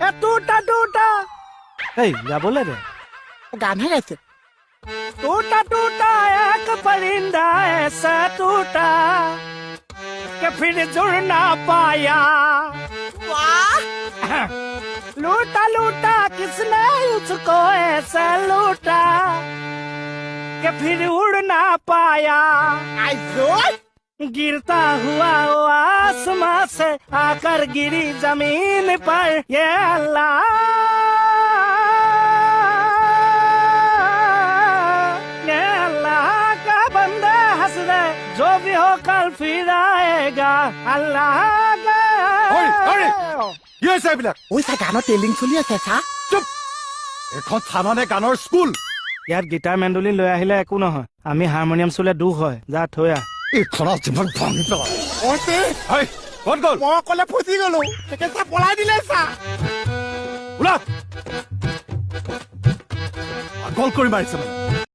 এ টুটা টুটা এই গাবলে রে গানহে গাইছে टूटा टूटा एक परिंदा ऐसा टूटा कि फिर जुड़ ना पाया लूटा लूटा किसने उसको ऐसा लूटा कि फिर उड़ ना पाया गिरता हुआ वो आसमां से आकर गिरी जमीन पर ये अल्लाह जो भी हो कल फिर आएगा अल्लाह কি হৈছে এইবিলাক ঐ চা গানৰ টেলিং চলি আছে চা চুপ এখন থানানে গানৰ স্কুল ইয়াত গিটাৰ মেণ্ডলিন লৈ আহিলে একো নহয় আমি হাৰমনিয়াম চুলে দুখ হয় যা থৈ আহ এইখনত যিমান ভাঙি পেলাম অতে ক'ত গ'ল মই অকলে ফচি গলো তাকে চা পলাই দিলে চা ওলা কল কৰি মাৰিছে মানে